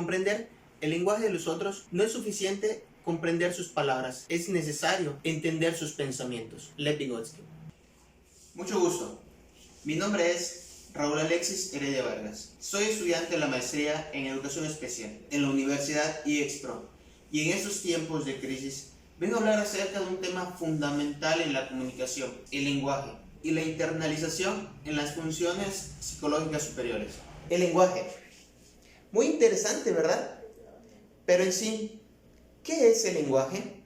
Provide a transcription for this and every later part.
comprender el lenguaje de los otros no es suficiente comprender sus palabras, es necesario entender sus pensamientos. Lev Vygotsky. Mucho gusto. Mi nombre es Raúl Alexis Heredia Vargas. Soy estudiante de la maestría en Educación Especial en la Universidad IEXPRO. Y en estos tiempos de crisis vengo a hablar acerca de un tema fundamental en la comunicación, el lenguaje y la internalización en las funciones psicológicas superiores. El lenguaje. Muy interesante, ¿verdad? Pero en sí, ¿qué es el lenguaje?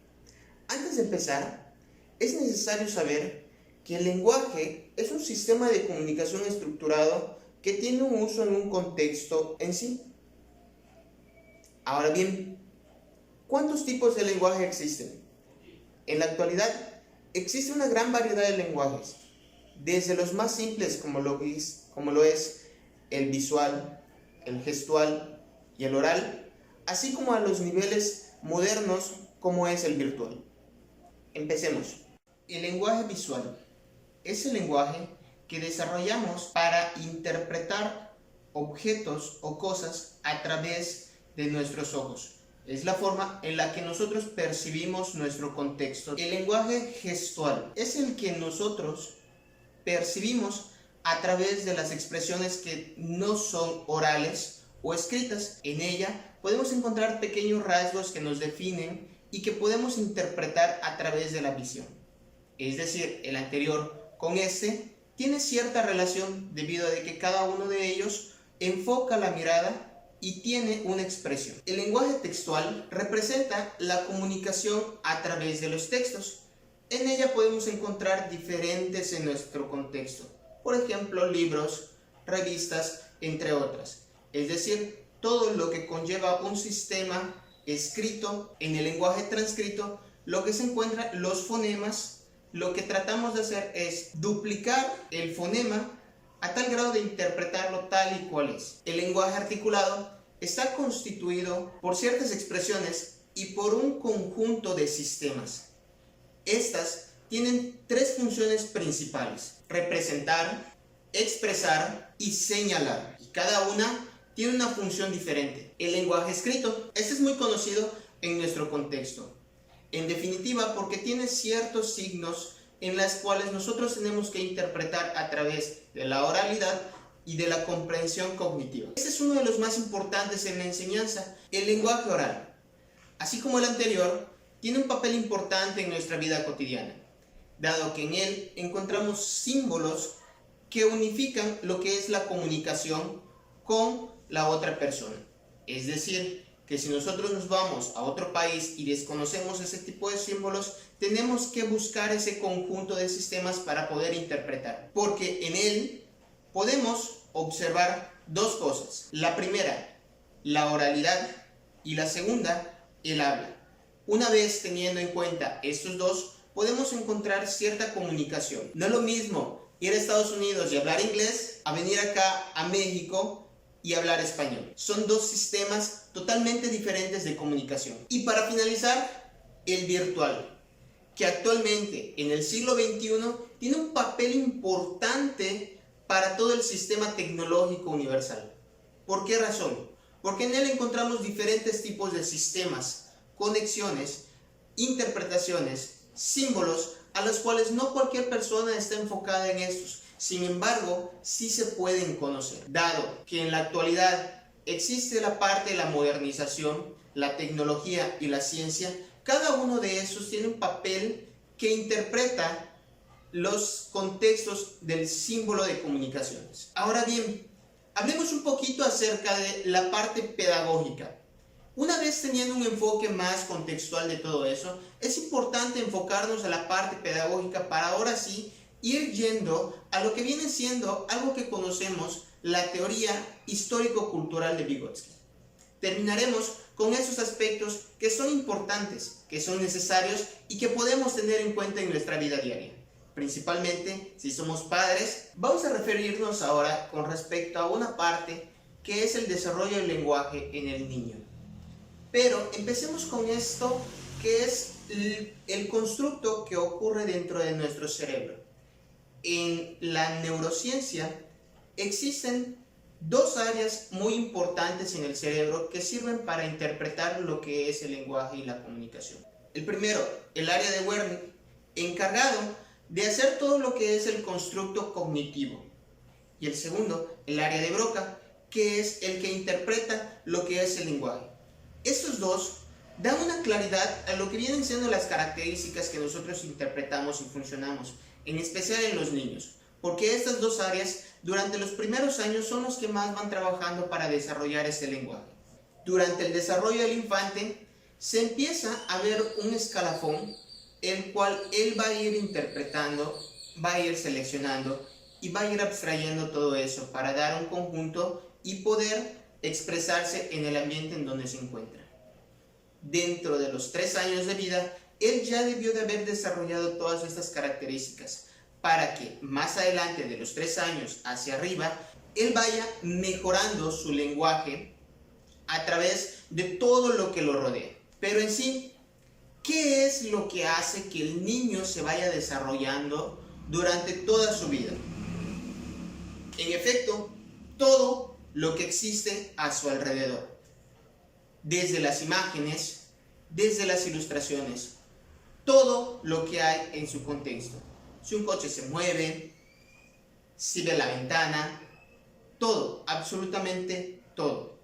Antes de empezar, es necesario saber que el lenguaje es un sistema de comunicación estructurado que tiene un uso en un contexto en sí. Ahora bien, ¿cuántos tipos de lenguaje existen? En la actualidad, existe una gran variedad de lenguajes, desde los más simples como lo es el visual, el gestual y el oral, así como a los niveles modernos como es el virtual. Empecemos. El lenguaje visual es el lenguaje que desarrollamos para interpretar objetos o cosas a través de nuestros ojos. Es la forma en la que nosotros percibimos nuestro contexto. El lenguaje gestual es el que nosotros percibimos a través de las expresiones que no son orales o escritas. En ella podemos encontrar pequeños rasgos que nos definen y que podemos interpretar a través de la visión. Es decir, el anterior con este tiene cierta relación debido a que cada uno de ellos enfoca la mirada y tiene una expresión. El lenguaje textual representa la comunicación a través de los textos. En ella podemos encontrar diferentes en nuestro contexto. Por ejemplo, libros, revistas, entre otras. Es decir, todo lo que conlleva un sistema escrito en el lenguaje transcrito, lo que se encuentra, los fonemas. Lo que tratamos de hacer es duplicar el fonema a tal grado de interpretarlo tal y cual es. El lenguaje articulado está constituido por ciertas expresiones y por un conjunto de sistemas. Estas tienen tres funciones principales: representar, expresar y señalar. Y cada una tiene una función diferente. El lenguaje escrito, este es muy conocido en nuestro contexto. En definitiva, porque tiene ciertos signos en los cuales nosotros tenemos que interpretar a través de la oralidad y de la comprensión cognitiva. Este es uno de los más importantes en la enseñanza, el lenguaje oral. Así como el anterior, tiene un papel importante en nuestra vida cotidiana, dado que en él encontramos símbolos que unifican lo que es la comunicación con la otra persona. Es decir, que si nosotros nos vamos a otro país y desconocemos ese tipo de símbolos, tenemos que buscar ese conjunto de sistemas para poder interpretar, porque en él podemos observar dos cosas. La primera, la oralidad, y la segunda, el habla. Una vez teniendo en cuenta estos dos, podemos encontrar cierta comunicación. No es lo mismo ir a Estados Unidos y hablar inglés a venir acá a México y hablar español. Son dos sistemas totalmente diferentes de comunicación. Y para finalizar, el virtual, que actualmente en el siglo XXI tiene un papel importante para todo el sistema tecnológico universal. ¿Por qué razón? Porque en él encontramos diferentes tipos de sistemas, conexiones, interpretaciones, símbolos, a los cuales no cualquier persona está enfocada en estos. Sin embargo, sí se pueden conocer, dado que en la actualidad existe la parte de la modernización, la tecnología y la ciencia. Cada uno de esos tiene un papel que interpreta los contextos del símbolo de comunicaciones. Ahora bien, hablemos un poquito acerca de la parte pedagógica. Una vez teniendo un enfoque más contextual de todo eso, es importante enfocarnos a la parte pedagógica para ahora sí ir yendo a lo que viene siendo algo que conocemos, la teoría histórico-cultural de Vygotsky. Terminaremos con esos aspectos que son importantes, que son necesarios y que podemos tener en cuenta en nuestra vida diaria. Principalmente si somos padres, vamos a referirnos ahora con respecto a una parte que es el desarrollo del lenguaje en el niño. Pero empecemos con esto, que es el constructo que ocurre dentro de nuestro cerebro. En la neurociencia existen dos áreas muy importantes en el cerebro que sirven para interpretar lo que es el lenguaje y la comunicación. El primero, el área de Wernicke, encargado de hacer todo lo que es el constructo cognitivo. Y el segundo, el área de Broca, que es el que interpreta lo que es el lenguaje. Estos dos dan una claridad a lo que vienen siendo las características que nosotros interpretamos y funcionamos, en especial en los niños, porque estas dos áreas durante los primeros años son los que más van trabajando para desarrollar este lenguaje. Durante el desarrollo del infante se empieza a ver un escalafón, el cual él va a ir interpretando, va a ir seleccionando y va a ir abstrayendo todo eso para dar un conjunto y poder expresarse en el ambiente en donde se encuentra. Dentro de los 3 años de vida, él ya debió de haber desarrollado todas estas características para que más adelante de los 3 años hacia arriba, él vaya mejorando su lenguaje a través de todo lo que lo rodea. Pero en sí, ¿qué es lo que hace que el niño se vaya desarrollando durante toda su vida? En efecto, todo lo que existe a su alrededor. Desde las imágenes, desde las ilustraciones, todo lo que hay en su contexto. Si un coche se mueve, si ve la ventana, todo, absolutamente todo.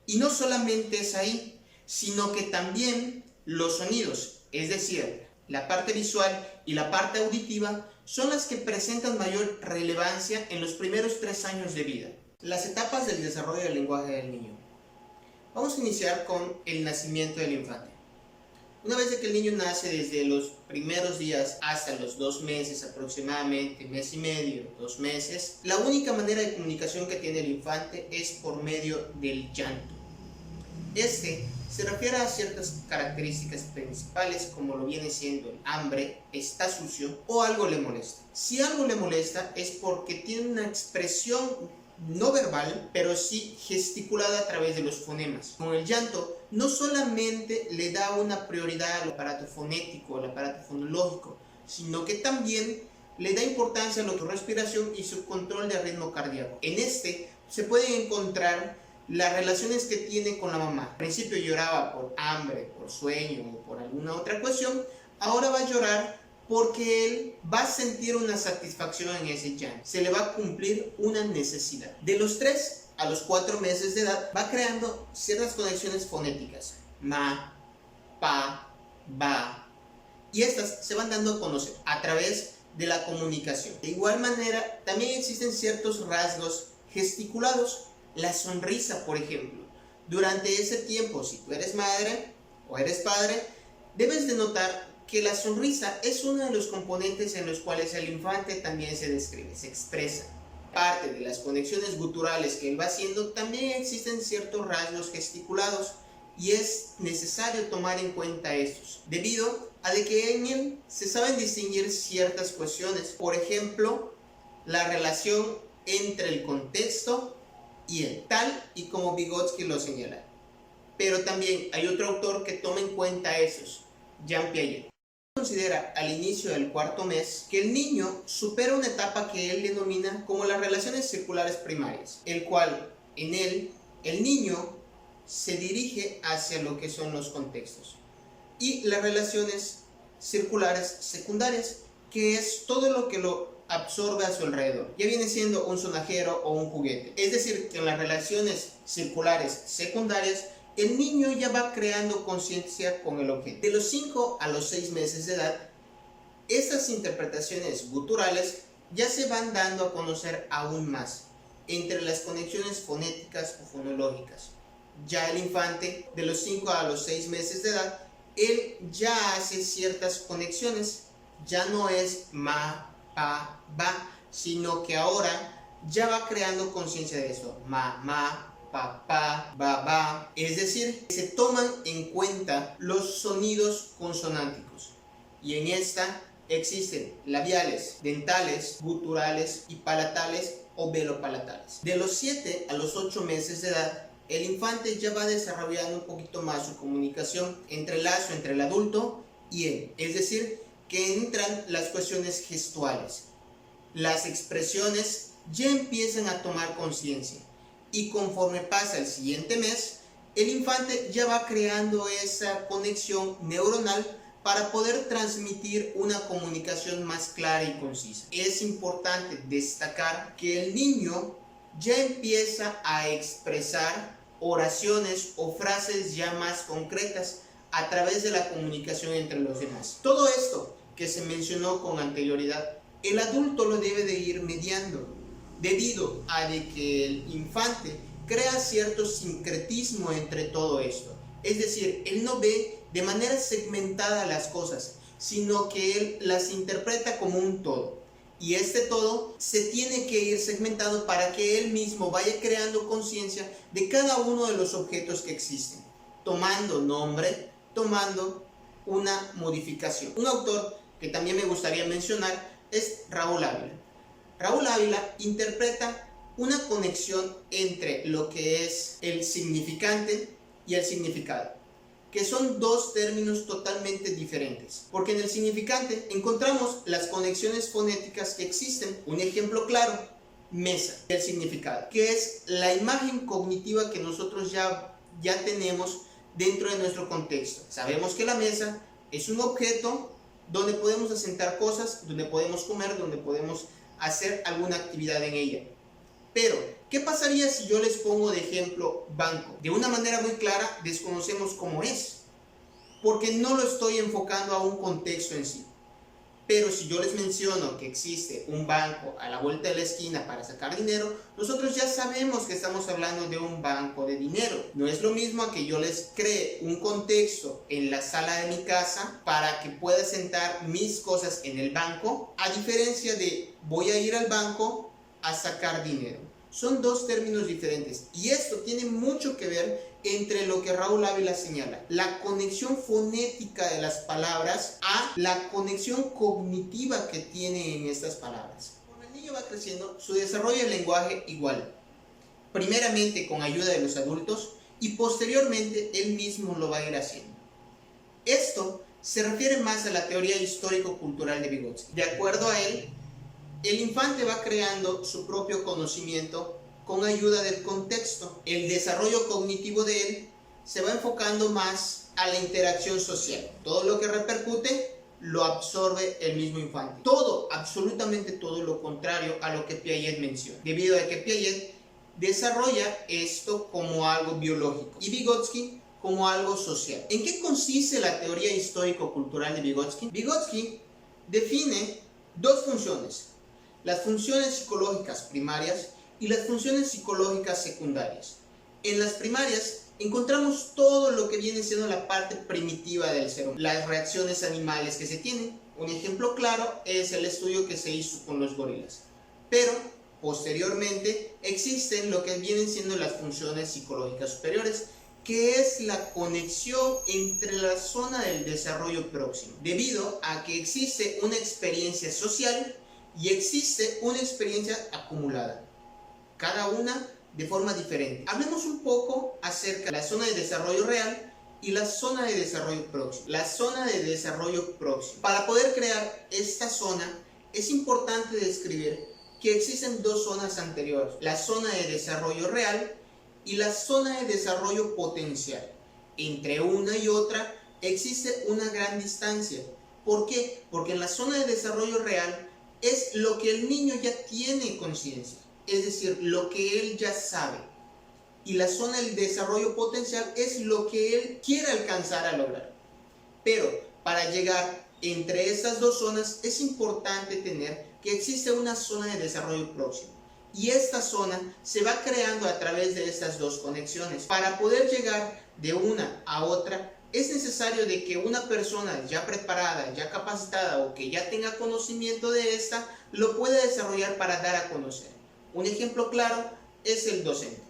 Y no solamente es ahí, sino que también los sonidos, es decir, la parte visual y la parte auditiva, son las que presentan mayor relevancia en los primeros 3 años de vida. Las etapas del desarrollo del lenguaje del niño. Vamos a iniciar con el nacimiento del infante. Una vez que el niño nace, desde los primeros días hasta los 2 meses aproximadamente, mes y medio, 2 meses, la única manera de comunicación que tiene el infante es por medio del llanto. Este se refiere a ciertas características principales, como lo viene siendo el hambre, está sucio o algo le molesta. Si algo le molesta es porque tiene una expresión no verbal, pero sí gesticulada a través de los fonemas. Con el llanto no solamente le da una prioridad al aparato fonético, al aparato fonológico, sino que también le da importancia a la respiración y su control de ritmo cardíaco. En este se pueden encontrar las relaciones que tiene con la mamá. Al principio lloraba por hambre, por sueño o por alguna otra cuestión. Ahora va a llorar porque él va a sentir una satisfacción en ese llanto. Se le va a cumplir una necesidad. De los 3 a los 4 meses de edad va creando ciertas conexiones fonéticas. Ma, pa, ba. Y estas se van dando a conocer a través de la comunicación. De igual manera, también existen ciertos rasgos gesticulados. La sonrisa, por ejemplo. Durante ese tiempo, si tú eres madre o eres padre, debes de notar que la sonrisa es uno de los componentes en los cuales el infante también se describe, se expresa. Parte de las conexiones guturales que él va haciendo, también existen ciertos rasgos gesticulados y es necesario tomar en cuenta estos, debido a de que en él se saben distinguir ciertas cuestiones. Por ejemplo, la relación entre el contexto y él, tal y como Vygotsky lo señala. Pero también hay otro autor que toma en cuenta esos, Jean Piaget. Considera al inicio del 4.º mes que el niño supera una etapa que él denomina como las relaciones circulares primarias, el cual en él el niño se dirige hacia lo que son los contextos, y las relaciones circulares secundarias, que es todo lo que lo absorbe a su alrededor. Ya viene siendo un sonajero o un juguete. Es decir, que en las relaciones circulares secundarias el niño ya va creando conciencia con el objeto. De los 5 a los 6 meses de edad, estas interpretaciones guturales ya se van dando a conocer aún más entre las conexiones fonéticas o fonológicas. Ya el infante, de los 5 a los 6 meses de edad, él ya hace ciertas conexiones. Ya no es ma, pa, ba, sino que ahora ya va creando conciencia de eso. Ma, pa, pa, ba, ba. Es decir, se toman en cuenta los sonidos consonánticos. Y en esta existen labiales, dentales, guturales y palatales o velopalatales. De los 7 a los 8 meses de edad, el infante ya va desarrollando un poquito más su comunicación, entrelazo entre el adulto y él. Es decir, que entran las cuestiones gestuales, las expresiones ya empiezan a tomar conciencia. Y conforme pasa el siguiente mes, el infante ya va creando esa conexión neuronal para poder transmitir una comunicación más clara y concisa. Es importante destacar que el niño ya empieza a expresar oraciones o frases ya más concretas a través de la comunicación entre los demás. Todo esto que se mencionó con anterioridad, el adulto lo debe de ir mediando, debido a de que el infante crea cierto sincretismo entre todo esto. Es decir, él no ve de manera segmentada las cosas, sino que él las interpreta como un todo. Y este todo se tiene que ir segmentando para que él mismo vaya creando conciencia de cada uno de los objetos que existen, tomando nombre, tomando una modificación. Un autor que también me gustaría mencionar es Raúl Ávila. Raúl Ávila interpreta una conexión entre lo que es el significante y el significado, que son dos términos totalmente diferentes, porque en el significante encontramos las conexiones fonéticas que existen. Un ejemplo claro, mesa. El significado, que es la imagen cognitiva que nosotros ya tenemos dentro de nuestro contexto. Sabemos que la mesa es un objeto donde podemos asentar cosas, donde podemos comer, donde podemos hacer alguna actividad en ella. Pero, ¿qué pasaría si yo les pongo de ejemplo banco? De una manera muy clara desconocemos cómo es, porque no lo estoy enfocando a un contexto en sí. Pero si yo les menciono que existe un banco a la vuelta de la esquina para sacar dinero, nosotros ya sabemos que estamos hablando de un banco de dinero. No es lo mismo a que yo les cree un contexto en la sala de mi casa para que pueda sentar mis cosas en el banco, a diferencia de voy a ir al banco a sacar dinero. Son dos términos diferentes y esto tiene mucho que ver entre lo que Raúl Ávila señala, la conexión fonética de las palabras a la conexión cognitiva que tiene en estas palabras. Cuando el niño va creciendo, su desarrollo del lenguaje igual, primeramente con ayuda de los adultos y posteriormente él mismo lo va a ir haciendo. Esto se refiere más a la teoría histórico-cultural de Vygotsky. De acuerdo a él, el infante va creando su propio conocimiento con ayuda del contexto. El desarrollo cognitivo de él se va enfocando más a la interacción social. Todo lo que repercute lo absorbe el mismo infante. Todo, absolutamente todo lo contrario a lo que Piaget menciona. Debido a que Piaget desarrolla esto como algo biológico y Vygotsky como algo social. ¿En qué consiste la teoría histórico-cultural de Vygotsky? Vygotsky define dos funciones: las funciones psicológicas primarias y las funciones psicológicas secundarias. En las primarias encontramos todo lo que viene siendo la parte primitiva del ser humano, las reacciones animales que se tienen. Un ejemplo claro es el estudio que se hizo con los gorilas. Pero posteriormente existen lo que vienen siendo las funciones psicológicas superiores, que es la conexión entre la zona del desarrollo próximo, debido a que existe una experiencia social y existe una experiencia acumulada, cada una de forma diferente. Hablemos un poco acerca de la zona de desarrollo real y la zona de desarrollo próximo. La zona de desarrollo próximo. Para poder crear esta zona es importante describir que existen dos zonas anteriores: la zona de desarrollo real y la zona de desarrollo potencial. Entre una y otra existe una gran distancia. ¿Por qué? Porque en la zona de desarrollo real es lo que el niño ya tiene conciencia, es decir, lo que él ya sabe. Y la zona del desarrollo potencial es lo que él quiere alcanzar a lograr. Pero para llegar entre estas dos zonas es importante tener que existe una zona de desarrollo próximo. Y esta zona se va creando a través de estas dos conexiones. Para poder llegar de una a otra, es necesario de que una persona ya preparada, ya capacitada o que ya tenga conocimiento de esta, lo pueda desarrollar para dar a conocer. Un ejemplo claro es el docente.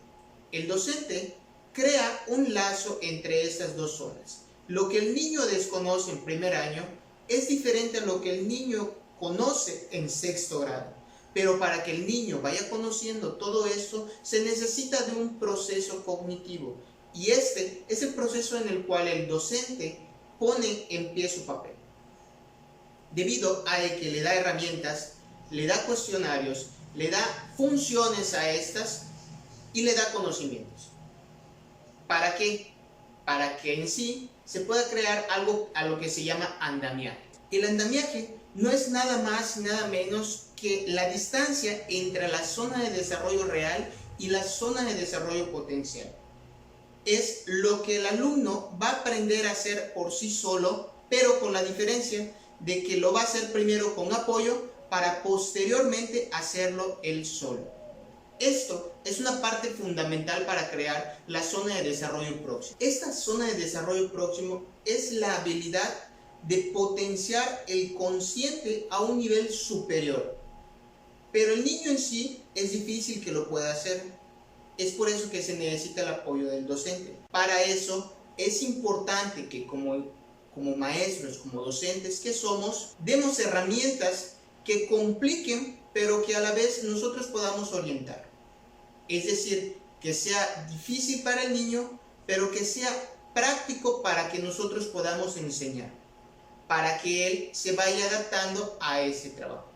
El docente crea un lazo entre estas dos zonas. Lo que el niño desconoce en primer año es diferente a lo que el niño conoce en sexto grado. Pero para que el niño vaya conociendo todo esto, se necesita de un proceso cognitivo. Y este es el proceso en el cual el docente pone en pie su papel. Debido a que le da herramientas, le da cuestionarios le da funciones a estas y le da conocimientos. ¿Para qué? Para que en sí se pueda crear algo a lo que se llama andamiaje. El andamiaje no es nada más y nada menos que la distancia entre la zona de desarrollo real y la zona de desarrollo potencial. Es lo que el alumno va a aprender a hacer por sí solo, pero con la diferencia de que lo va a hacer primero con apoyo para posteriormente hacerlo él solo. Esto es una parte fundamental para crear la zona de desarrollo próximo. Esta zona de desarrollo próximo es la habilidad de potenciar el consciente a un nivel superior. Pero el niño en sí es difícil que lo pueda hacer. Es por eso que se necesita el apoyo del docente. Para eso es importante que como maestros, como docentes que somos, demos herramientas que compliquen, pero que a la vez nosotros podamos orientar. Es decir, que sea difícil para el niño, pero que sea práctico para que nosotros podamos enseñar, para que él se vaya adaptando a ese trabajo.